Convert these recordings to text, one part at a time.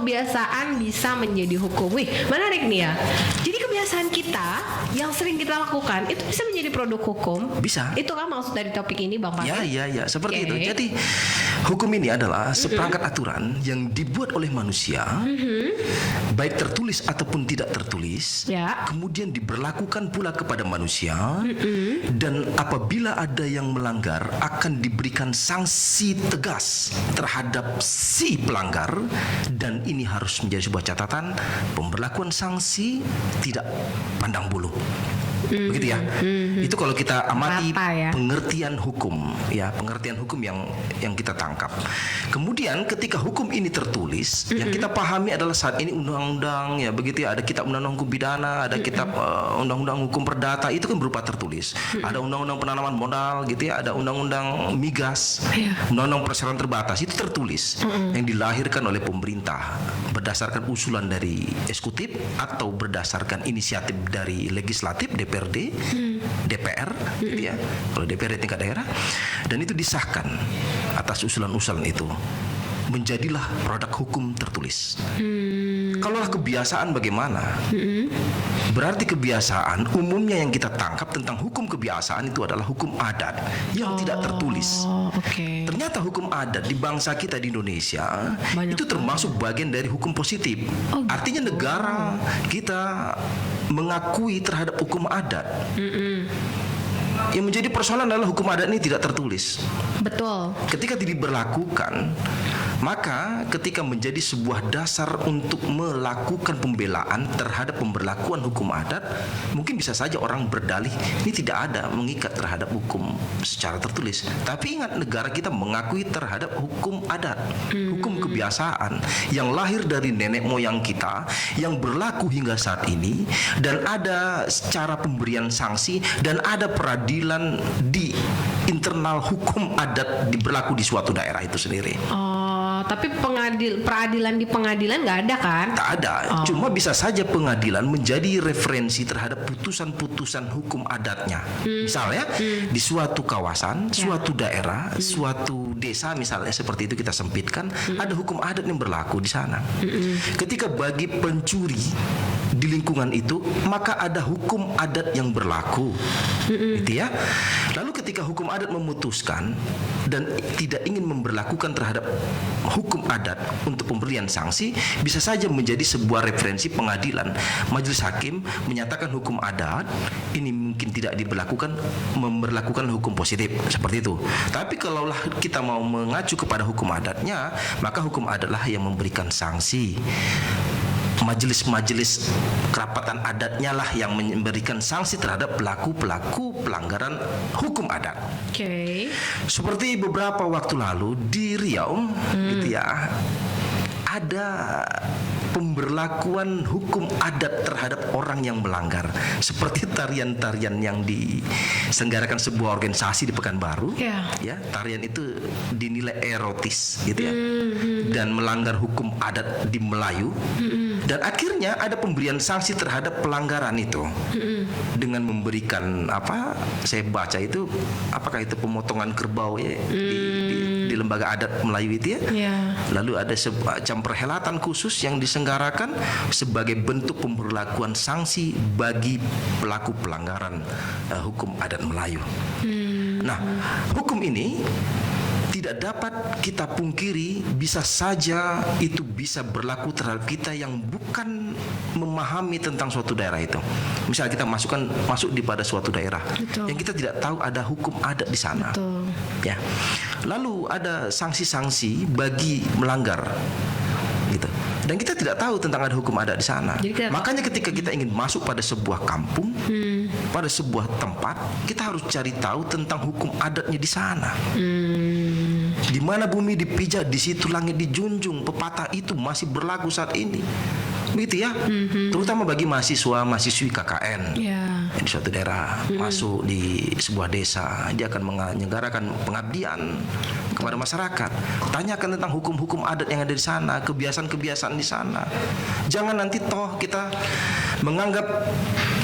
kebiasaan bisa menjadi hukum. Wih, menarik nih ya. Jadi kebiasaan kita yang sering kita lakukan itu bisa menjadi produk hukum. Bisa. Itu kan maksud dari topik ini, Bang Patin? Ya, seperti Oke. itu. Jadi hukum ini adalah seperangkat aturan yang dibuat oleh manusia, baik tertulis ataupun tidak tertulis, Ya. kemudian diberlakukan pula kepada manusia, dan apabila ada yang melanggar akan diberikan sanksi tegas terhadap si pelanggar, dan ini harus menjadi sebuah catatan, pemberlakuan sanksi tidak pandang bulu. Begitu ya. Itu kalau kita amati Rata ya. pengertian hukum, ya, pengertian hukum yang kita tangkap. Kemudian ketika hukum ini tertulis, yang kita pahami adalah saat ini undang-undang, ya, begitu ya, ada kitab undang-undang hukum pidana, ada kitab undang-undang hukum perdata, itu kan berupa tertulis. Ada undang-undang penanaman modal, gitu ya, ada undang-undang migas, undang-undang persyaratan terbatas, itu tertulis yang dilahirkan oleh pemerintah berdasarkan usulan dari eksekutif atau berdasarkan inisiatif dari legislatif, DPRD, DPR, gitu ya. Kalau DPRD tingkat daerah, dan itu disahkan atas usulan-usulan itu, menjadilah produk hukum tertulis. Kalaulah kebiasaan bagaimana? Berarti kebiasaan umumnya yang kita tangkap tentang hukum kebiasaan itu adalah hukum adat yang tidak tertulis. Oke. Ternyata hukum adat di bangsa kita di Indonesia Banyak itu termasuk bagian dari hukum positif. Artinya negara kita mengakui terhadap hukum adat. Yang menjadi persoalan adalah hukum adat ini tidak tertulis. Betul. Ketika diberlakukan, maka ketika menjadi sebuah dasar untuk melakukan pembelaan terhadap pemberlakuan hukum adat, mungkin bisa saja orang berdalih ini tidak ada mengikat terhadap hukum secara tertulis. Tapi ingat, negara kita mengakui terhadap hukum adat, hukum kebiasaan yang lahir dari nenek moyang kita, yang berlaku hingga saat ini, dan ada cara pemberian sanksi, dan ada peradilan di internal hukum adat berlaku di suatu daerah itu sendiri. Tapi peradilan di pengadilan nggak ada kan? Tak ada. Cuma bisa saja pengadilan menjadi referensi terhadap putusan-putusan hukum adatnya. Misalnya di suatu kawasan, suatu daerah, suatu desa misalnya, seperti itu kita sempitkan, ada hukum adat yang berlaku di sana. Ketika bagi pencuri di lingkungan itu, maka ada hukum adat yang berlaku. Gitu ya. Lalu ketika hukum adat memutuskan dan tidak ingin memberlakukan terhadap hukum adat untuk pemberian sanksi, bisa saja menjadi sebuah referensi pengadilan. Majelis hakim menyatakan hukum adat ini mungkin tidak diberlakukan, memberlakukan hukum positif, seperti itu. Tapi kalaulah kita mau mengacu kepada hukum adatnya, maka hukum adatlah yang memberikan sanksi. Majelis-majelis kerapatan adatnya lah yang memberikan sanksi terhadap pelaku-pelaku pelanggaran hukum adat. Oke. Seperti beberapa waktu lalu di Riau, gitu ya, ada pemberlakuan hukum adat terhadap orang yang melanggar, seperti tarian-tarian yang diselenggarakan sebuah organisasi di Pekanbaru. Ya, tarian itu dinilai erotis, gitu ya, dan melanggar hukum adat di Melayu. Dan akhirnya ada pemberian sanksi terhadap pelanggaran itu dengan memberikan apa? Saya baca itu, apakah itu pemotongan kerbau ya di lembaga adat Melayu itu ya. Lalu ada semacam perhelatan khusus yang diselenggarakan sebagai bentuk pemberlakuan sanksi bagi pelaku pelanggaran hukum adat Melayu. Nah, hukum ini tidak dapat kita pungkiri, bisa saja itu bisa berlaku terhadap kita yang bukan memahami tentang suatu daerah itu. Misalnya kita masuk di pada suatu daerah yang kita tidak tahu ada hukum adat di sana. Ya. Lalu ada sanksi-sanksi bagi melanggar, gitu. Dan kita tidak tahu tentang ada hukum adat di sana. Makanya ketika kita ingin masuk pada sebuah kampung, pada sebuah tempat, kita harus cari tahu tentang hukum adatnya di sana. Di mana bumi dipijak, di situ langit dijunjung. Pepatah itu masih berlaku saat ini. Begitu ya. Terutama bagi mahasiswa-mahasiswi KKN di suatu daerah, masuk di sebuah desa, dia akan menyelenggarakan pengabdian kepada masyarakat. Tanyakan tentang hukum-hukum adat yang ada di sana, kebiasaan-kebiasaan di sana. Jangan nanti toh kita menganggap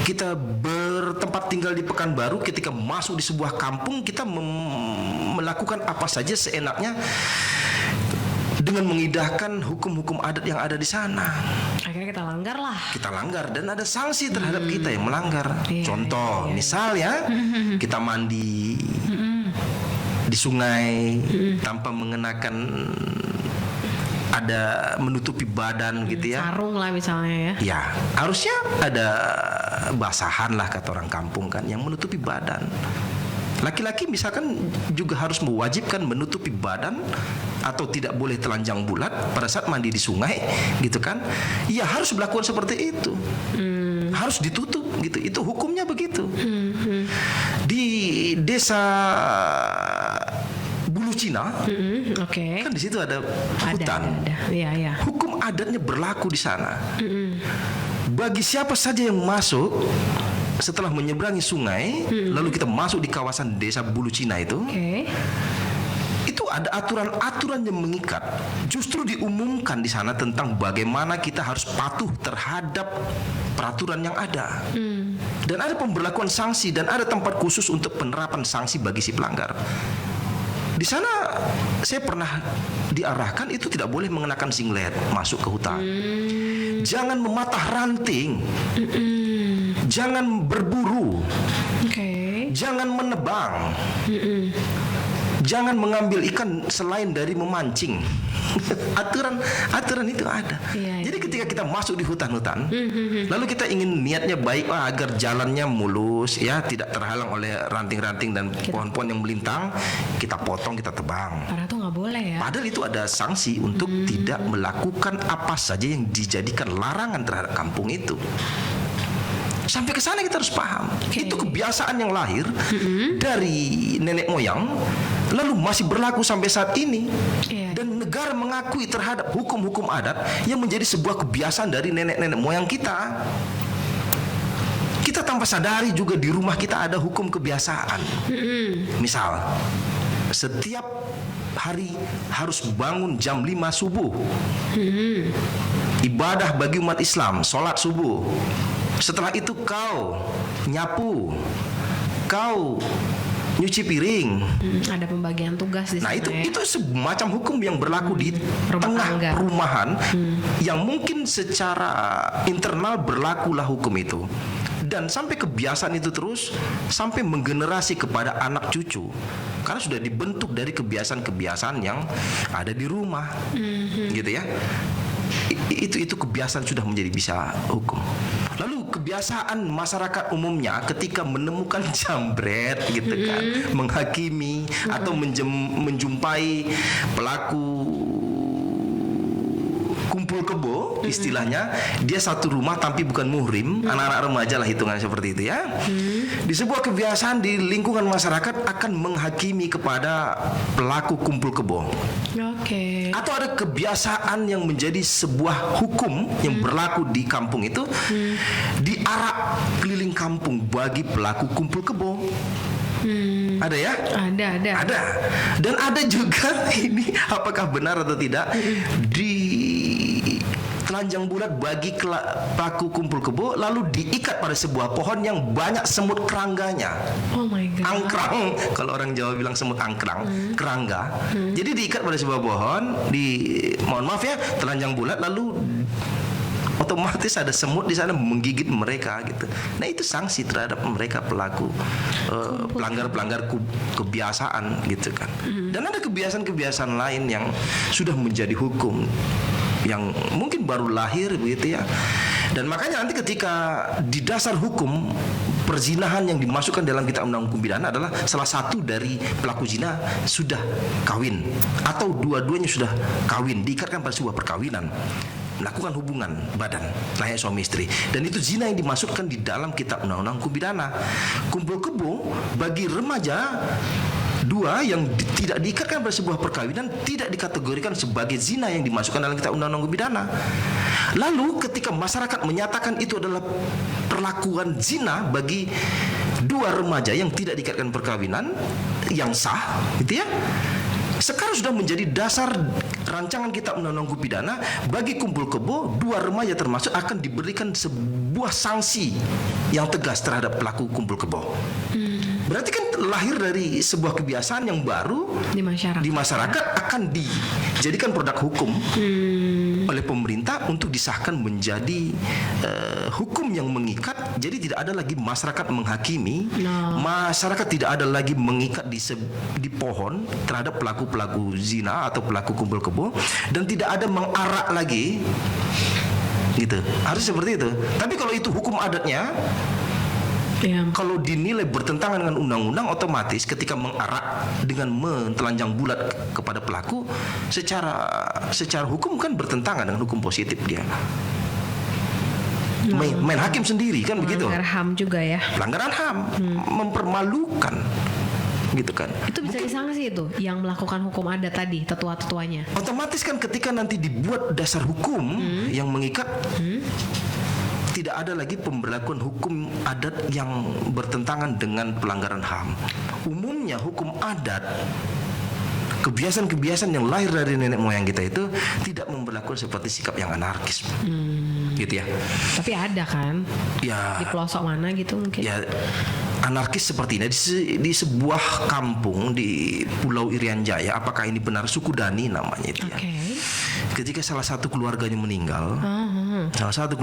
kita bertempat tinggal di Pekanbaru, ketika masuk di sebuah kampung kita melakukan apa saja seenaknya, dengan mengindahkan hukum-hukum adat yang ada di sana. Akhirnya kita langgar lah. Kita langgar dan ada sanksi terhadap kita yang melanggar. Iya, Contoh, misalnya kita mandi di sungai tanpa mengenakan ada menutupi badan gitu ya. Sarung lah misalnya ya. Ya, harusnya ada basahan lah kata orang kampung kan yang menutupi badan. Laki-laki misalkan juga harus mewajibkan menutupi badan atau tidak boleh telanjang bulat pada saat mandi di sungai gitu kan. Ya harus melakukan seperti itu. Harus ditutup gitu. Itu hukumnya begitu. Di desa Bulu Cina, kan di situ ada hutan. Ada. Iya. Hukum adatnya berlaku di sana. Bagi siapa saja yang masuk setelah menyeberangi sungai, lalu kita masuk di kawasan desa Bulu Cina itu, itu ada aturan-aturan yang mengikat. Justru diumumkan di sana tentang bagaimana kita harus patuh terhadap peraturan yang ada. Dan ada pemberlakuan sanksi dan ada tempat khusus untuk penerapan sanksi bagi si pelanggar. Di sana saya pernah diarahkan itu tidak boleh mengenakan singlet masuk ke hutan. Jangan mematah ranting. Jangan berburu. Jangan menebang. Jangan mengambil ikan selain dari memancing. Aturan itu ada. Jadi ketika kita masuk di hutan-hutan, lalu kita ingin niatnya baik agar jalannya mulus ya, tidak terhalang oleh ranting-ranting dan pohon-pohon yang melintang, kita potong, kita tebang. Padahal itu nggak boleh ya. Padahal itu ada sanksi untuk tidak melakukan apa saja yang dijadikan larangan terhadap kampung itu. Sampai ke sana kita harus paham. Itu kebiasaan yang lahir dari nenek moyang, lalu masih berlaku sampai saat ini. Dan negara mengakui terhadap hukum-hukum adat yang menjadi sebuah kebiasaan dari nenek-nenek moyang kita. Kita tanpa sadari juga di rumah kita ada hukum kebiasaan. Misal, setiap hari harus bangun jam 5 subuh. Ibadah bagi umat Islam, sholat subuh. Setelah itu kau nyapu, kau nyuci piring. Ada pembagian tugas di sana. Nah itu semacam hukum yang berlaku di tengah perumahan yang mungkin secara internal berlakulah hukum itu. Dan sampai kebiasaan itu terus sampai menggenerasi kepada anak cucu. Karena sudah dibentuk dari kebiasaan-kebiasaan yang ada di rumah. Gitu ya. Itu kebiasaan sudah menjadi bisa hukum. Lalu kebiasaan masyarakat umumnya ketika menemukan jambret gitu kan, menghakimi atau menjumpai pelaku kumpul kebo istilahnya, dia satu rumah tapi bukan muhrim, anak-anak remaja lah hitungan seperti itu ya. Di sebuah kebiasaan di lingkungan masyarakat akan menghakimi kepada pelaku kumpul kebo. Atau ada kebiasaan yang menjadi sebuah hukum yang berlaku di kampung itu, diarak keliling kampung bagi pelaku kumpul kebo. Ada ya? Ada. Dan ada juga ini apakah benar atau tidak di telanjang bulat bagi pelaku kumpul kebo lalu diikat pada sebuah pohon yang banyak semut kerangganya. Oh my god. Angkrang, kalau orang Jawa bilang semut angkrang, kerangga. Jadi diikat pada sebuah pohon, mohon maaf ya, telanjang bulat lalu otomatis ada semut di sana menggigit mereka gitu. Nah itu sanksi terhadap mereka pelaku pelanggar-pelanggar kebiasaan gitu kan. Dan ada kebiasaan-kebiasaan lain yang sudah menjadi hukum yang mungkin baru lahir begitu ya. Dan makanya nanti ketika di dasar hukum perzinahan yang dimasukkan dalam kitab undang-undang hukum pidana adalah salah satu dari pelaku zina sudah kawin atau dua-duanya sudah kawin, diikatkan pada sebuah perkawinan, melakukan hubungan badan layaknya suami istri, dan itu zina yang dimasukkan di dalam kitab undang-undang hukum pidana. Kumpul kebo bagi remaja dua yang tidak diikatkan pada sebuah perkawinan tidak dikategorikan sebagai zina yang dimasukkan dalam kitab undang-undang hukum pidana. Lalu ketika masyarakat menyatakan itu adalah perlakuan zina bagi dua remaja yang tidak diikatkan perkawinan yang sah gitu ya, sekarang sudah menjadi dasar rancangan kitab undang-undang hukum pidana bagi kumpul kebo dua remaja termasuk akan diberikan sebuah sanksi yang tegas terhadap pelaku kumpul kebo. Berarti kan lahir dari sebuah kebiasaan yang baru di masyarakat akan dijadikan produk hukum oleh pemerintah untuk disahkan menjadi hukum yang mengikat. Jadi tidak ada lagi masyarakat menghakimi, masyarakat tidak ada lagi mengikat di pohon terhadap pelaku-pelaku zina atau pelaku kumpul kebo, dan tidak ada mengarak lagi, gitu. Harus seperti itu. Tapi kalau itu hukum adatnya, kalau dinilai bertentangan dengan undang-undang, otomatis ketika mengarak dengan mentelanjang bulat kepada pelaku, secara hukum kan bertentangan dengan hukum positif dia. Main hakim sendiri kan begitu. Pelanggaran HAM juga ya. Pelanggaran HAM, mempermalukan, gitu kan. Itu bisa disangsi itu yang melakukan hukum adat tadi, tetua-tetuanya. Otomatis kan ketika nanti dibuat dasar hukum yang mengikat, tidak ada lagi pemberlakuan hukum adat yang bertentangan dengan pelanggaran HAM. Umumnya hukum adat, kebiasaan-kebiasaan yang lahir dari nenek moyang kita itu tidak memberlakukan seperti sikap yang anarkis, gitu ya. Tapi ada kan? Ya. Di pelosok mana gitu mungkin? Ya, anarkis seperti ini di sebuah kampung di Pulau Irian Jaya. Apakah ini benar? Suku Dani namanya itu ya. Ketika salah satu keluarganya meninggal, salah satu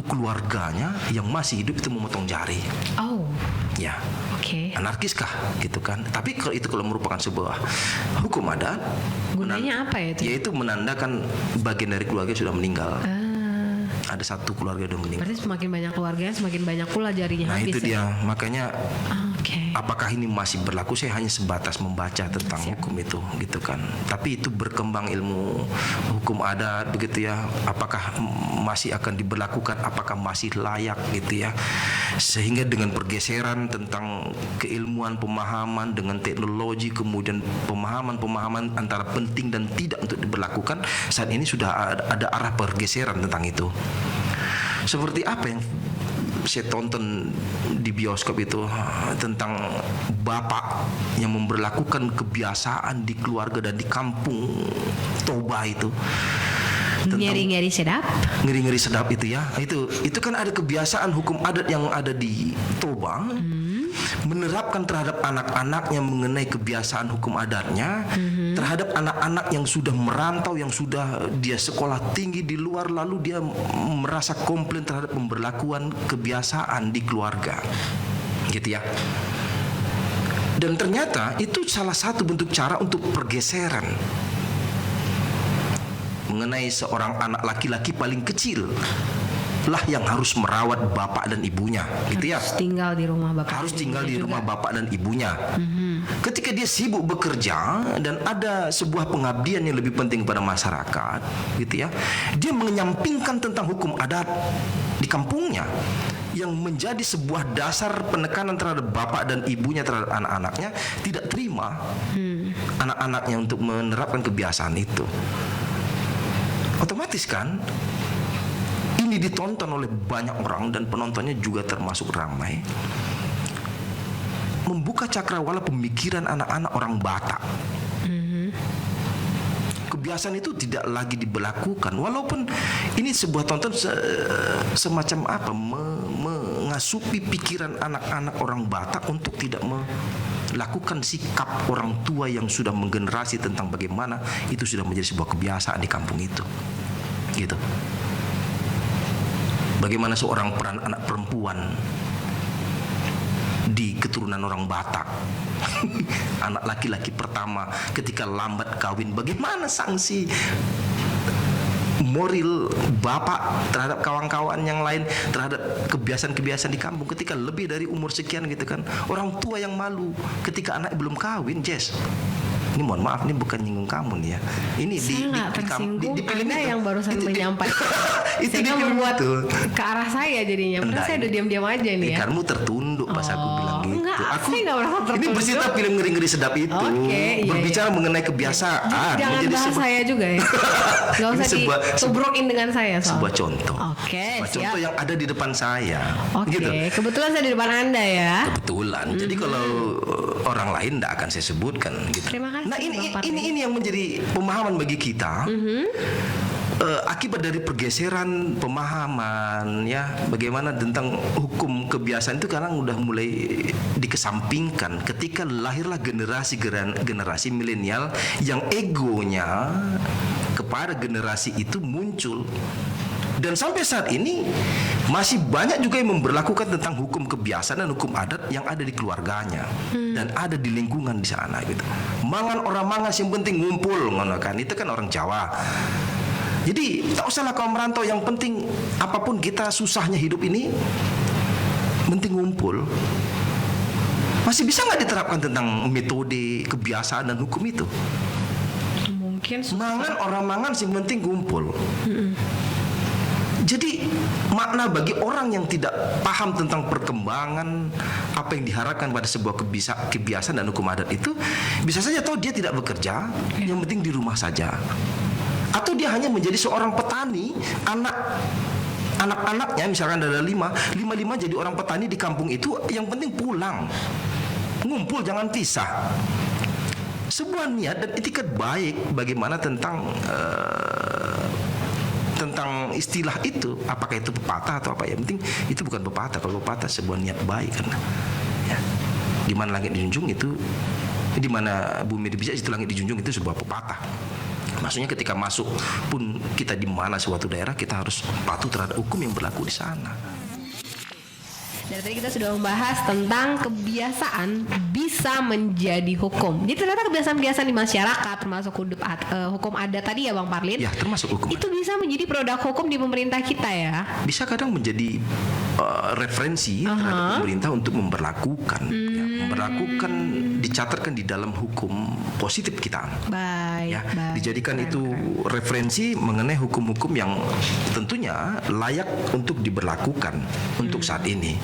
keluarganya yang masih hidup itu memotong jari. Ya. Anarkis kah gitu kan? Tapi kalau merupakan sebuah hukum adat, gunanya apa ya itu? Yaitu menandakan bagian dari keluarga sudah meninggal. Ada satu keluarga sudah meninggal. Berarti semakin banyak keluarganya, semakin banyak pula jarinya habis. Nah itu dia, makanya apakah ini masih berlaku? Saya hanya sebatas membaca tentang hukum itu, gitu kan. Tapi itu berkembang ilmu hukum adat, begitu ya. Apakah masih akan diberlakukan? Apakah masih layak, gitu ya? Sehingga dengan pergeseran tentang keilmuan pemahaman dengan teknologi, kemudian pemahaman antara penting dan tidak untuk diberlakukan, saat ini sudah ada arah pergeseran tentang itu. Seperti apa yang saya tonton di bioskop itu tentang bapak yang memberlakukan kebiasaan di keluarga dan di kampung Toba itu. Ngeri-ngeri sedap. Ngeri-ngeri sedap itu ya. Itu kan ada kebiasaan hukum adat yang ada di Toba. Menerapkan terhadap anak-anaknya mengenai kebiasaan hukum adatnya, terhadap anak-anak yang sudah merantau, yang sudah dia sekolah tinggi di luar, lalu dia merasa komplain terhadap pemberlakuan kebiasaan di keluarga, gitu ya. Dan ternyata itu salah satu bentuk cara untuk pergeseran mengenai seorang anak laki-laki paling kecil lah yang harus merawat bapak dan ibunya, gitu ya. Harus tinggal di rumah bapak. Harus tinggal di rumah bapak dan ibunya. Ketika dia sibuk bekerja dan ada sebuah pengabdian yang lebih penting kepada masyarakat, gitu ya, dia menyampingkan tentang hukum adat di kampungnya yang menjadi sebuah dasar penekanan terhadap bapak dan ibunya terhadap anak-anaknya, tidak terima anak-anaknya untuk menerapkan kebiasaan itu. Otomatis kan ini ditonton oleh banyak orang dan penontonnya juga termasuk ramai, membuka cakrawala pemikiran anak-anak orang Batak. Kebiasaan itu tidak lagi diberlakukan, walaupun ini sebuah tonton semacam apa, mengasupi pikiran anak-anak orang Batak untuk tidak melakukan sikap orang tua yang sudah menggenerasi tentang bagaimana itu sudah menjadi sebuah kebiasaan di kampung itu, gitu. Bagaimana seorang peran anak perempuan di keturunan orang Batak, anak laki-laki pertama ketika lambat kawin, bagaimana sanksi moral bapak terhadap kawan-kawan yang lain, terhadap kebiasaan-kebiasaan di kampung ketika lebih dari umur sekian, gitu kan. Orang tua yang malu ketika anak belum kawin, Jess. Ini mohon maaf, ini bukan nyinggung kamu nih ya. Ini di film Anda yang barusan menyampaikan. Itu saya membuat ke arah saya jadinya. Padahal saya udah diam-diam aja nih ya. Kamu tertunduk pas aku bilang gitu. Enggak, saya nggak merasa tertunduk. Ini bercerita film ngeri-ngeri sedap itu. Berbicara mengenai kebiasaan. Jangan bahas saya juga ya. Gak usah ditubrokin dengan saya. Sebuah contoh. Sebuah contoh yang ada di depan saya. Gitu. Kebetulan saya di depan Anda ya. Kebetulan. Jadi kalau orang lain tidak akan saya sebutkan gitu. Terima kasih. Nah ini yang menjadi pemahaman bagi kita. akibat dari pergeseran pemahaman ya bagaimana tentang hukum kebiasaan itu kadang udah mulai dikesampingkan ketika lahirlah generasi milenial yang egonya kepada generasi itu muncul. Dan sampai saat ini masih banyak juga yang memberlakukan tentang hukum kebiasaan dan hukum adat yang ada di keluarganya dan ada di lingkungan di sana gitu. Mangan orang mangas yang penting ngumpul ngono kan. Itu kan orang Jawa. Jadi tak usahlah kau merantau, yang penting apapun kita susahnya hidup ini penting ngumpul. Masih bisa nggak diterapkan tentang metode kebiasaan dan hukum itu? Mungkin mangan orang mangan yang penting ngumpul. Jadi makna bagi orang yang tidak paham tentang perkembangan apa yang diharapkan pada sebuah kebiasaan dan hukum adat itu, bisa saja tahu dia tidak bekerja, yang penting di rumah saja. Atau dia hanya menjadi seorang petani, anak-anaknya misalkan ada lima jadi orang petani di kampung itu, yang penting pulang, ngumpul jangan pisah. Sebuah niat dan etiket baik bagaimana tentang istilah itu, apakah itu pepatah atau apa, yang penting itu bukan pepatah. Kalau pepatah sebuah niat baik kan ya. Di mana langit dijunjung itu, di mana bumi dipijak itu langit dijunjung, itu sebuah pepatah. Maksudnya ketika masuk pun kita di mana suatu daerah, kita harus patuh terhadap hukum yang berlaku di sana. Dari tadi kita sudah membahas tentang kebiasaan bisa menjadi hukum. Jadi ternyata kebiasaan-kebiasaan di masyarakat, termasuk hukum adat tadi ya Bang Parlin. Ya, termasuk hukum. Itu bisa menjadi produk hukum di pemerintah kita ya. Bisa kadang menjadi referensi terhadap pemerintah untuk memberlakukan. Ya, memberlakukan dicatatkan di dalam hukum positif kita. Baik. Ya, dijadikan itu referensi mengenai hukum-hukum yang tentunya layak untuk diberlakukan untuk saat ini.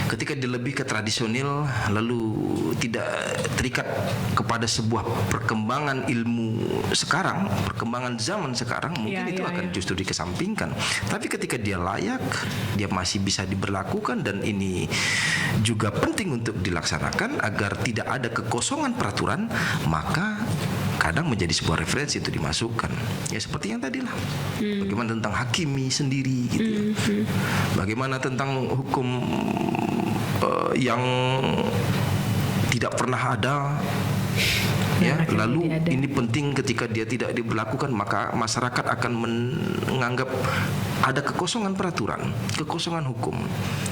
Ketika dia lebih ke tradisional lalu tidak terikat kepada sebuah perkembangan ilmu sekarang, perkembangan zaman sekarang, mungkin itu akan justru dikesampingkan. Tapi ketika dia layak, dia masih bisa diberlakukan, dan ini juga penting untuk dilaksanakan agar tidak ada kekosongan peraturan, maka kadang menjadi sebuah referensi itu dimasukkan. Ya seperti yang tadi lah. Bagaimana tentang hakimi sendiri gitu ya. Bagaimana tentang hukum yang tidak pernah ada. Ya, lalu ini penting ketika dia tidak diberlakukan, maka masyarakat akan menganggap ada kekosongan peraturan, kekosongan hukum.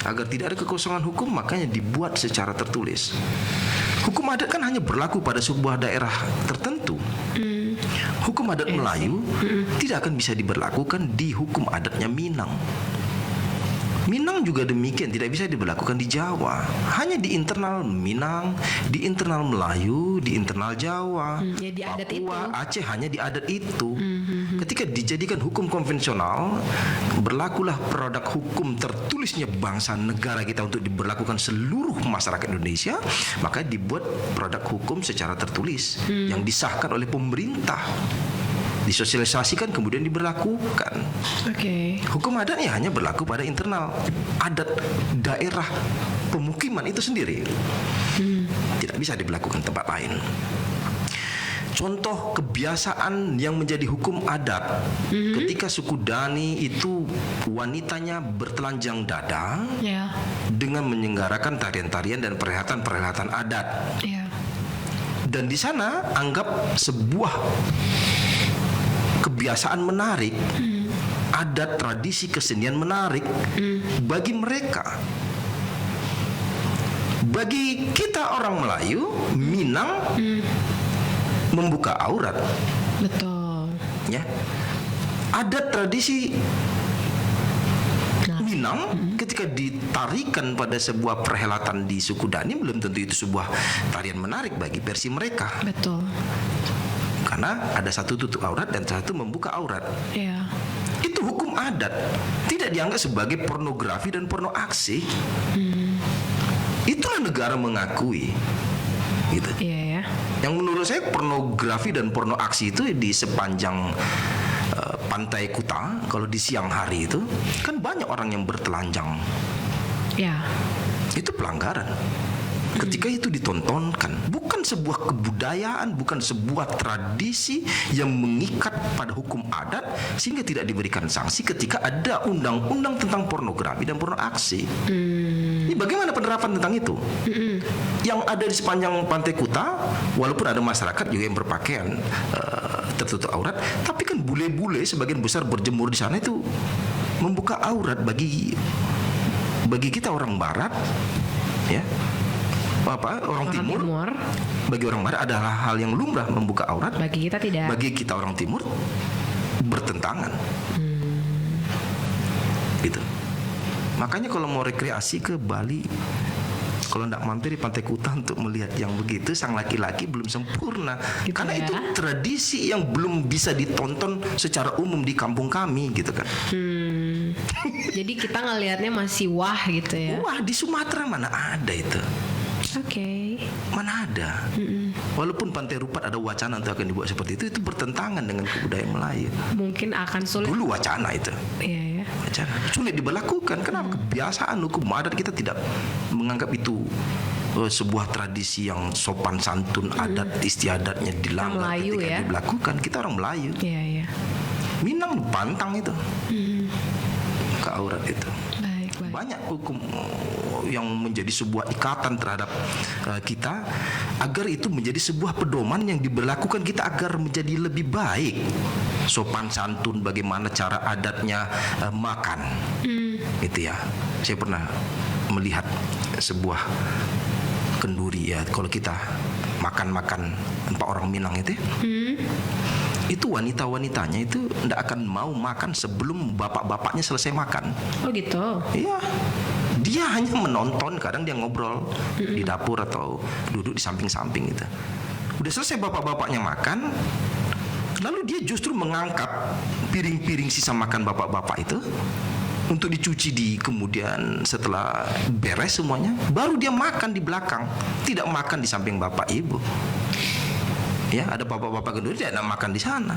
Agar tidak ada kekosongan hukum, makanya dibuat secara tertulis. Hukum adat kan hanya berlaku pada sebuah daerah tertentu. Hukum adat Melayu tidak akan bisa diberlakukan di hukum adatnya Minang. Minang juga demikian, tidak bisa diberlakukan di Jawa. Hanya di internal Minang, di internal Melayu, di internal Jawa, ya, di adat Papua, itu. Aceh, hanya di adat itu. Ketika dijadikan hukum konvensional, berlakulah produk hukum tertulisnya bangsa negara kita untuk diberlakukan seluruh masyarakat Indonesia, maka dibuat produk hukum secara tertulis yang disahkan oleh pemerintah, disosialisasikan, kemudian diberlakukan. Hukum adatnya hanya berlaku pada internal adat daerah pemukiman itu sendiri. Tidak bisa diberlakukan tempat lain. Contoh kebiasaan yang menjadi hukum adat, ketika suku Dani itu wanitanya bertelanjang dada dengan menyelenggarakan tarian-tarian dan perhelatan-perhelatan adat. Dan di sana anggap sebuah kebiasaan menarik, adat, tradisi, kesenian menarik bagi mereka. Bagi kita orang Melayu, Minang membuka aurat. Betul. Ya. Adat tradisi Minang ketika ditarikan pada sebuah perhelatan di suku Dani, belum tentu itu sebuah tarian menarik bagi versi mereka. Betul. Karena ada satu tutup aurat dan satu membuka aurat. Itu hukum adat, tidak dianggap sebagai pornografi dan porno aksi. Itulah negara mengakui, gitu. Yang menurut saya pornografi dan porno aksi itu di sepanjang pantai Kuta, kalau di siang hari itu kan banyak orang yang bertelanjang. Itu pelanggaran. Ketika itu ditontonkan, bukan sebuah kebudayaan, bukan sebuah tradisi yang mengikat pada hukum adat sehingga tidak diberikan sanksi ketika ada undang-undang tentang pornografi dan pornoaksi. Ini bagaimana penerapan tentang itu? Yang ada di sepanjang Pantai Kuta, walaupun ada masyarakat juga yang berpakaian tertutup aurat, tapi kan bule-bule sebagian besar berjemur di sana itu membuka aurat bagi kita orang barat, ya. Orang timur. Bagi orang barat adalah hal yang lumrah membuka aurat. Bagi kita tidak. Bagi kita orang timur bertentangan. Gitu. Makanya kalau mau rekreasi ke Bali, kalau tidak mampir di Pantai Kuta untuk melihat yang begitu, sang laki-laki belum sempurna. Gitu karena ya? itu tradisi yang belum bisa ditonton secara umum di kampung kami, gitu kan. Jadi kita ngelihatnya masih wah gitu ya. Wah, di Sumatera mana ada itu? Oke. Mana ada? Walaupun Pantai Rupat ada wacana untuk akan dibuat seperti itu bertentangan dengan kebudayaan Melayu. Mungkin akan sulit. Dulu wacana itu. Iya ya. Wacana. Sulit diberlakukan. Kenapa? Kebiasaan hukum adat kita tidak menganggap itu sebuah tradisi yang sopan santun, adat istiadatnya dilanggar Melayu ketika ya. diberlakukan. Kita orang Melayu. Iya ya. Minang pantang itu. Ke aurat itu. Baik. Banyak hukum yang menjadi sebuah ikatan terhadap kita agar itu menjadi sebuah pedoman yang diberlakukan kita agar menjadi lebih baik. Sopan santun, bagaimana cara adatnya makan. Itu ya. Saya pernah melihat sebuah kenduri ya, kalau kita makan tempat orang Minang itu. Itu wanita-wanitanya itu tidak akan mau makan sebelum bapak-bapaknya selesai makan. Oh gitu. Iya. Dia hanya menonton, kadang dia ngobrol di dapur atau duduk di samping-samping gitu. Udah selesai bapak-bapaknya makan, lalu dia justru mengangkat piring-piring sisa makan bapak-bapak itu untuk dicuci di kemudian setelah beres semuanya, baru dia makan di belakang, tidak makan di samping bapak ibu. Ya, ada bapak-bapak kenduri tidak makan di sana.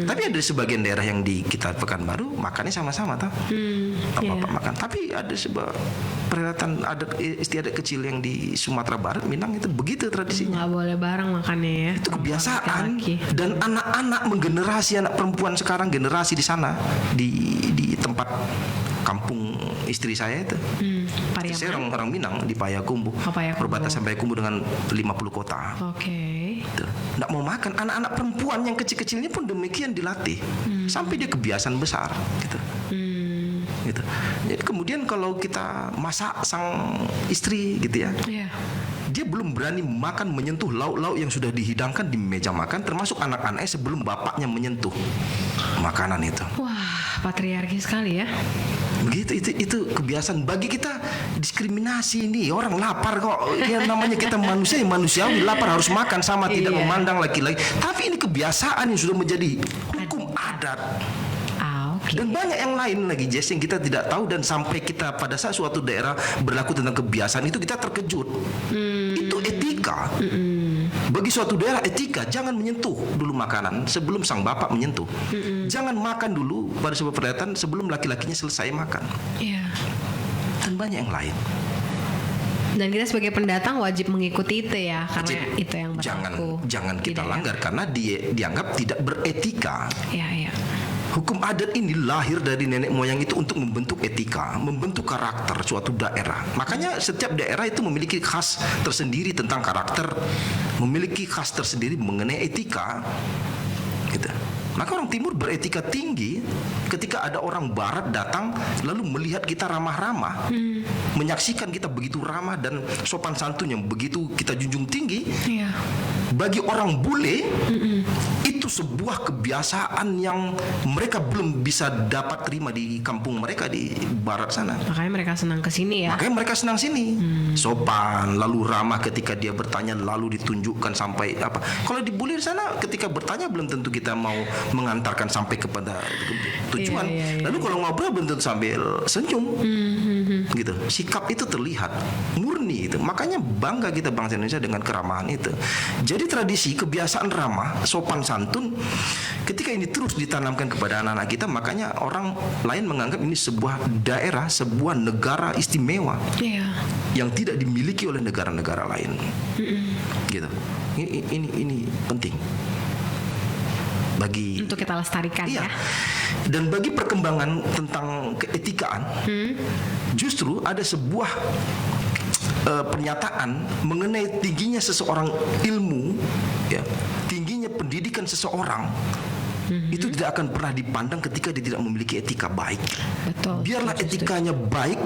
Tapi ada sebagian daerah yang di kita Pekanbaru makannya sama-sama tau. Bapak-bapak makan. Tapi ada sebuah perhelatan adat istiadat kecil yang di Sumatera Barat, Minang itu begitu tradisinya. Nggak boleh bareng makannya ya. Itu kebiasaan. Laki-laki. Dan anak-anak menggenerasi anak perempuan sekarang generasi di sana di tempat kampung istri saya itu. Pariaman. Saya orang Minang di Payakumbuh. Payakumbuh. Perbatasan Payakumbuh dengan 50 kota. Oke. Tidak mau makan. Anak-anak perempuan yang kecil-kecilnya pun demikian dilatih sampai dia kebiasaan besar gitu. Gitu. Jadi kemudian kalau kita masak sang istri gitu ya, dia belum berani makan menyentuh lauk-lauk yang sudah dihidangkan di meja makan, termasuk anak-anaknya sebelum bapaknya menyentuh makanan itu. Wah, patriarki sekali ya. Begitu, itu kebiasaan. Bagi kita diskriminasi ini, orang lapar kok. Ya namanya kita manusiawi, lapar harus makan sama, tidak memandang laki-laki. Tapi ini kebiasaan yang sudah menjadi hukum adat. Dan banyak yang lain lagi, Jess, yang kita tidak tahu, dan sampai kita pada saat suatu daerah berlaku tentang kebiasaan itu kita terkejut. Itu etika. Bagi suatu daerah etika, jangan menyentuh dulu makanan sebelum sang bapak menyentuh. Jangan makan dulu pada sebuah perhelatan sebelum laki-lakinya selesai makan. Dan banyak yang lain. Dan kita sebagai pendatang wajib mengikuti itu ya, karena itu yang berlaku. Jangan kita langgar karena dia dianggap tidak beretika. Iya. Hukum adat ini lahir dari nenek moyang itu untuk membentuk etika, membentuk karakter suatu daerah. Makanya setiap daerah itu memiliki khas tersendiri tentang karakter, memiliki khas tersendiri mengenai etika. Gitu. Maka orang timur beretika tinggi ketika ada orang barat datang lalu melihat kita ramah-ramah, menyaksikan kita begitu ramah dan sopan santun yang begitu kita junjung tinggi. Bagi orang bule itu sebuah kebiasaan yang mereka belum bisa dapat terima di kampung mereka di barat sana. Makanya mereka senang kesini ya. Makanya mereka senang sini. Sopan, lalu ramah ketika dia bertanya, lalu ditunjukkan sampai apa. Kalau di bule di sana ketika bertanya belum tentu kita mau mengantarkan sampai kepada tujuan. Lalu kalau ngobrol belum tentu sambil senyum. Gitu. Sikap itu terlihat murni itu. Makanya bangga kita bangsa Indonesia dengan keramahan itu. Jadi tradisi kebiasaan ramah, sopan santun ketika ini terus ditanamkan kepada anak-anak kita, makanya orang lain menganggap ini sebuah daerah, sebuah negara istimewa yang tidak dimiliki oleh negara-negara lain. Gitu. Ini penting bagi untuk kita lestarikan ya. Dan bagi perkembangan tentang keetikaan, justru ada sebuah pernyataan mengenai tingginya seseorang ilmu, ya, tingginya pendidikan seseorang. Itu tidak akan pernah dipandang ketika dia tidak memiliki etika baik. Betul. Biarlah etikanya baik,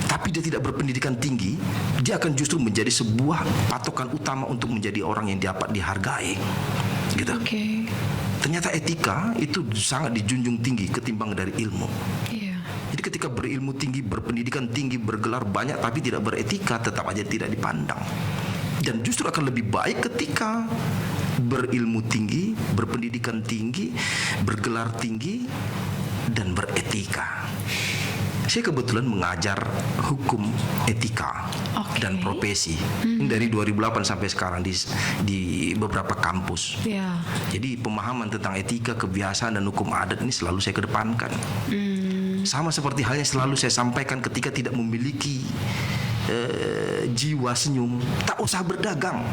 tapi dia tidak berpendidikan tinggi, dia akan justru menjadi sebuah patokan utama untuk menjadi orang yang dapat dihargai. Gitu. Ternyata etika itu sangat dijunjung tinggi ketimbang dari ilmu. Jadi ketika berilmu tinggi, berpendidikan tinggi, bergelar banyak tapi tidak beretika, tetap aja tidak dipandang. Dan justru akan lebih baik ketika berilmu tinggi, berpendidikan tinggi, bergelar tinggi, dan beretika. Saya kebetulan mengajar hukum etika dan profesi dari 2008 sampai sekarang di beberapa kampus. Jadi pemahaman tentang etika, kebiasaan, dan hukum adat ini selalu saya kedepankan. Sama seperti halnya selalu saya sampaikan ketika tidak memiliki jiwa senyum, tak usah berdagang.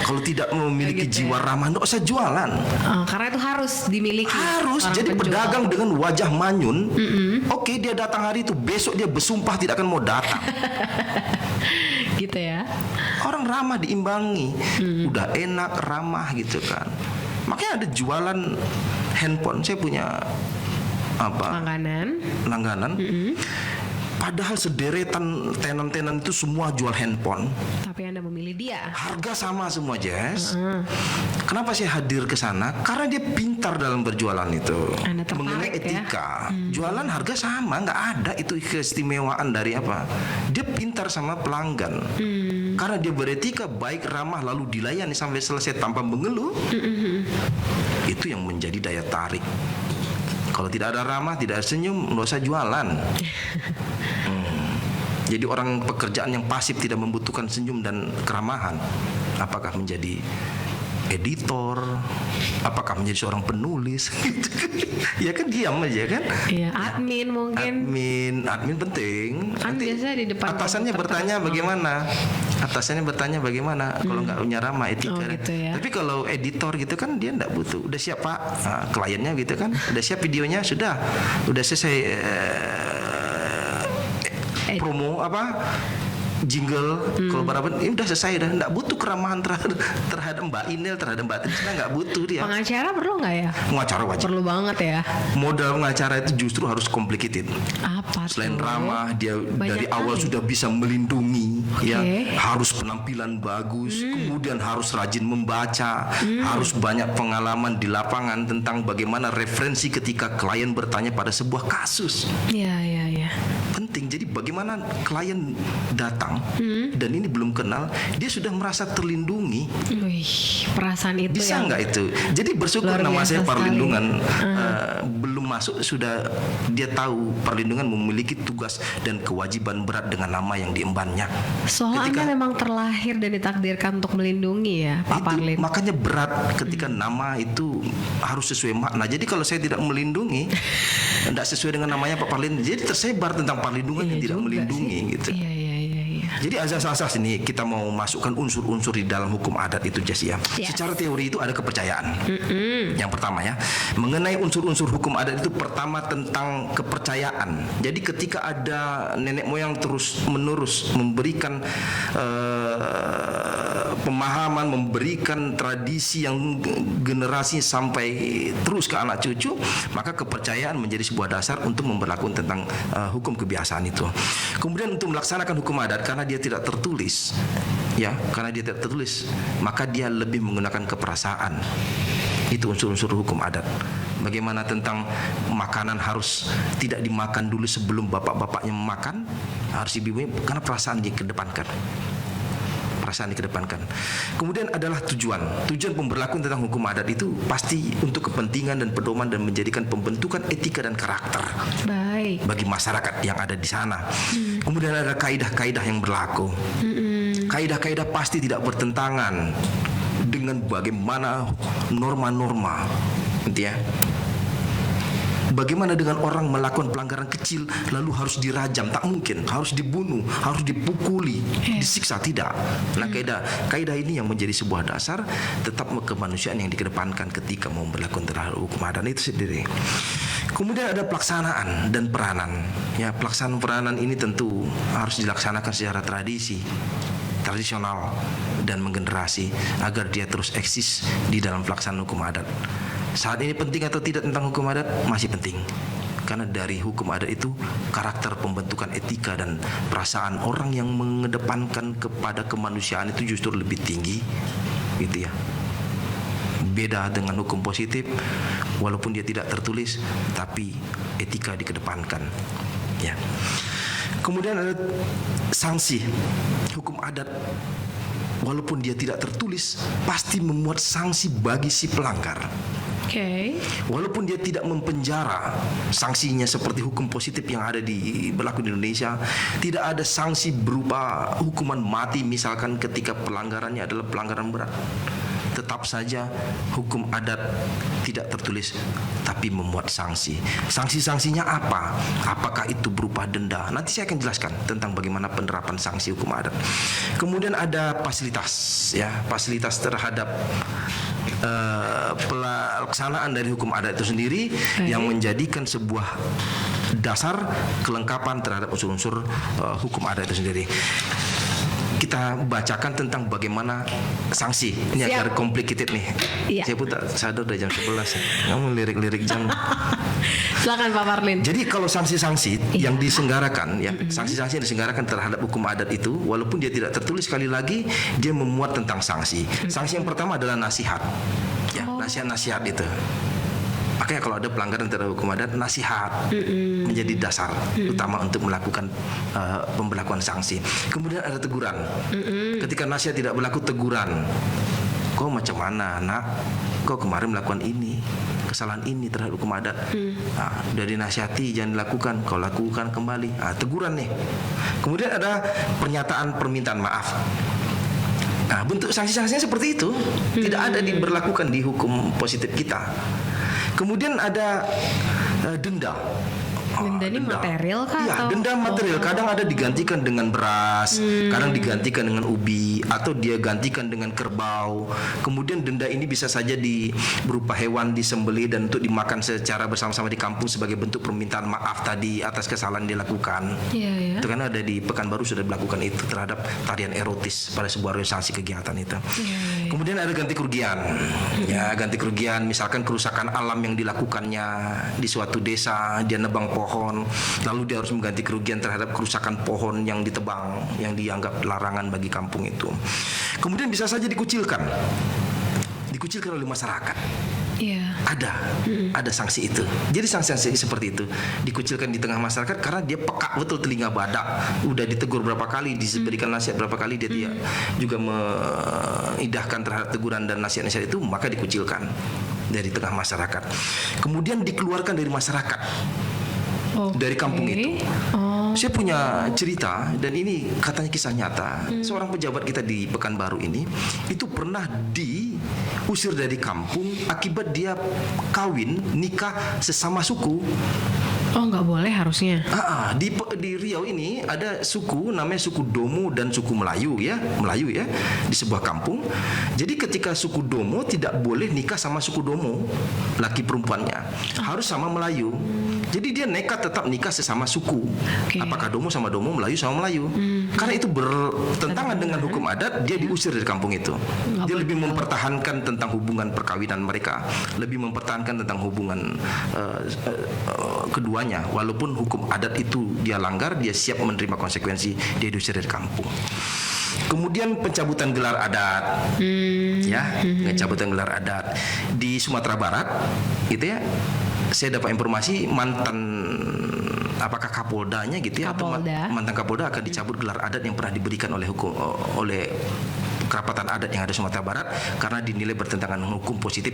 Kalau tidak memiliki jiwa ramah, tak usah jualan. Karena itu harus dimiliki. Harus. Jadi pedagang dengan wajah manyun, oke, dia datang hari itu, besok dia bersumpah tidak akan mau datang. Gitu ya. Orang ramah diimbangi, udah enak, ramah gitu kan. Makanya ada jualan handphone. Saya punya langganan. Padahal sederetan tenan-tenan itu semua jual handphone. Tapi Anda memilih dia. Harga sama semua, Jess. Kenapa saya hadir ke sana? Karena dia pintar dalam berjualan itu. Mengenai etika. Jualan harga sama, nggak ada itu keistimewaan dari apa. Dia pintar sama pelanggan. Karena dia beretika, baik, ramah, lalu dilayani sampai selesai tanpa mengeluh. Itu yang menjadi daya tarik. Kalau tidak ada ramah, tidak ada senyum, nggak usah jualan. Jadi orang pekerjaan yang pasif tidak membutuhkan senyum dan keramahan. Apakah menjadi editor? Apakah menjadi seorang penulis? Ya kan diam aja kan? Iya, admin mungkin. Admin penting. Kan biasa di depan atasannya bertanya bagaimana? Atasannya bertanya bagaimana kalau nggak punya ramah etika. Gitu ya. Tapi kalau editor gitu kan dia nggak butuh. Udah siap Pak, kliennya gitu kan. Udah siap videonya, sudah selesai promo jingle, kalau berapa ini udah selesai, udah nggak butuh keramahan terhadap Mbak Inel, terhadap Mbak Trisna, nggak butuh dia. Pengacara perlu nggak ya? Pengacara wajib. Perlu banget ya. Modal pengacara itu justru harus complicated. Selain ramah, dia dari awal sudah bisa melindungi, ya, harus penampilan bagus, kemudian harus rajin membaca, harus banyak pengalaman di lapangan tentang bagaimana referensi ketika klien bertanya pada sebuah kasus. Iya. Penting. Jadi bagaimana klien datang dan ini belum kenal, dia sudah merasa terlindungi. Perasaan itu bisa nggak itu? Jadi bersyukur nama saya perlindungan belum masuk, sudah dia tahu perlindungan memiliki tugas dan kewajiban berat dengan nama yang diembannya. Soalnya Anda memang terlahir dan ditakdirkan untuk melindungi ya, Pak Parlin. Makanya berat ketika nama itu harus sesuai makna. Jadi kalau saya tidak melindungi, tidak sesuai dengan namanya Pak Parlin, jadi tersebar tentang perlindungan yang tidak melindungi gitu. Iya. Jadi azas-azas ini kita mau masukkan unsur-unsur di dalam hukum adat itu, Jess, ya. Secara teori itu ada kepercayaan. Yang pertama ya, mengenai unsur-unsur hukum adat itu pertama tentang kepercayaan. Jadi ketika ada nenek moyang terus-menerus memberikan pemahaman, memberikan tradisi yang generasi sampai terus ke anak cucu, maka kepercayaan menjadi sebuah dasar untuk memberlakukan tentang hukum kebiasaan itu. Kemudian untuk melaksanakan hukum adat, karena dia tidak tertulis, ya, maka dia lebih menggunakan keperasaan. Itu unsur-unsur hukum adat. Bagaimana tentang makanan harus tidak dimakan dulu sebelum bapak-bapaknya makan, harus ibu-ibunya, karena perasaan dikedepankan. Kemudian adalah tujuan pemberlakuan tentang hukum adat itu pasti untuk kepentingan dan pedoman dan menjadikan pembentukan etika dan karakter bagi masyarakat yang ada di sana. Kemudian ada kaidah-kaidah yang berlaku. Kaidah-kaidah pasti tidak bertentangan dengan bagaimana norma-norma, gitu ya. Bagaimana dengan orang melakukan pelanggaran kecil lalu harus dirajam? Tak mungkin. Harus dibunuh, harus dipukuli, disiksa, tidak. Nah, kaidah ini yang menjadi sebuah dasar tetap kemanusiaan yang dikedepankan ketika mau berlaku terhadap hukum adat itu sendiri. Kemudian ada pelaksanaan dan peranan. Ya, pelaksanaan peranan ini tentu harus dilaksanakan secara tradisional dan menggenerasi agar dia terus eksis di dalam pelaksanaan hukum adat. Saat ini penting atau tidak tentang hukum adat? Masih penting. Karena dari hukum adat itu karakter pembentukan etika dan perasaan orang yang mengedepankan kepada kemanusiaan itu justru lebih tinggi, gitu ya. Beda dengan hukum positif, walaupun dia tidak tertulis, tapi etika dikedepankan. Ya. Kemudian ada sanksi. Hukum adat, walaupun dia tidak tertulis, pasti memuat sanksi bagi si pelanggar. Walaupun dia tidak mempenjara, sanksinya seperti hukum positif yang ada berlaku di Indonesia, tidak ada sanksi berupa hukuman mati misalkan ketika pelanggarannya adalah pelanggaran berat. Tetap saja hukum adat tidak tertulis tapi memuat sanksi. Sanksi-sanksinya apa? Apakah itu berupa denda? Nanti saya akan jelaskan tentang bagaimana penerapan sanksi hukum adat. Kemudian ada fasilitas, ya, fasilitas terhadap pelaksanaan dari hukum adat itu sendiri yang menjadikan sebuah dasar kelengkapan terhadap unsur-unsur hukum adat itu sendiri. Kita bacakan tentang bagaimana sanksi. Ini agak complicated nih. Iya. Saya pun tak sadar udah jam 11 ya. Kamu lirik-lirik jam. Silakan Pak Marlin. Jadi kalau sanksi-sanksi yang diselenggarakan, ya, sanksi-sanksi yang diselenggarakan terhadap hukum adat itu, walaupun dia tidak tertulis, sekali lagi dia memuat tentang sanksi. Sanksi yang pertama adalah nasihat. Ya, nasihat-nasihat itu. Makanya kalau ada pelanggaran terhadap hukum adat, nasihat menjadi dasar utama untuk melakukan pemberlakuan sanksi. Kemudian ada teguran. Ketika nasihat tidak berlaku, teguran. Kau macam mana, nak? Kau kemarin melakukan ini, kesalahan ini terhadap hukum adat. Nah, dari nasihati jangan dilakukan, kau lakukan kembali. Teguran nih. Kemudian ada pernyataan permintaan maaf. Nah, bentuk sanksi-sanksinya seperti itu, tidak ada diberlakukan di hukum positif kita. Kemudian ada denda. Denda ini material kah? Iya, denda material. Kadang ada digantikan dengan beras, kadang digantikan dengan ubi, atau dia gantikan dengan kerbau. Kemudian denda ini bisa saja berupa hewan disembelih dan untuk dimakan secara bersama-sama di kampung sebagai bentuk permintaan maaf tadi atas kesalahan yang dilakukan. Itu karena ada di Pekanbaru sudah dilakukan itu terhadap tarian erotis pada sebuah organisasi kegiatan itu. Kemudian ada ganti kerugian. Ya, ganti kerugian misalkan kerusakan alam yang dilakukannya di suatu desa, dia nebang pohon, lalu dia harus mengganti kerugian terhadap kerusakan pohon yang ditebang, yang dianggap larangan bagi kampung itu. Kemudian bisa saja dikucilkan oleh masyarakat. Ada sanksi itu. Jadi sanksi-sanksi seperti itu dikucilkan di tengah masyarakat karena dia peka betul telinga badak. Udah ditegur berapa kali, diberikan nasihat berapa kali, dia tidak juga mengindahkan terhadap teguran dan nasihat-nasihat itu, maka dikucilkan dari tengah masyarakat. Kemudian dikeluarkan dari masyarakat. Dari kampung itu. Saya punya cerita dan ini katanya kisah nyata. Seorang pejabat kita di Pekanbaru ini itu pernah diusir dari kampung akibat dia kawin nikah sesama suku. Nggak boleh harusnya. Di Riau ini ada suku namanya suku Domo dan suku Melayu ya di sebuah kampung. Jadi ketika suku Domo tidak boleh nikah sama suku Domo, laki perempuannya harus sama Melayu. Jadi dia nekat tetap nikah sesama suku. Apakah Domo sama Domo, Melayu sama Melayu. Karena itu bertentangan dengan hukum adat, dia diusir dari kampung itu. Dia lebih mempertahankan tentang hubungan perkawinan mereka, lebih mempertahankan tentang hubungan keduanya. Walaupun hukum adat itu dia langgar, dia siap menerima konsekuensi, dia diusir dari kampung. Kemudian pencabutan gelar adat, pencabutan gelar adat di Sumatera Barat, gitu ya. Saya dapat informasi mantan apakah Kapoldanya gitu ya, atau mantan Kapolda akan dicabut gelar adat yang pernah diberikan oleh kerapatan adat yang ada di Sumatera Barat karena dinilai bertentangan dengan hukum positif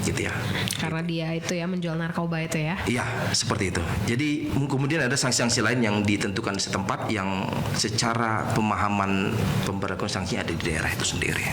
gitu ya. Karena dia itu ya menjual narkoba itu ya. Iya, seperti itu. Jadi kemudian ada sanksi-sanksi lain yang ditentukan setempat yang secara pemahaman pemberlakuan sanksi ada di daerah itu sendiri.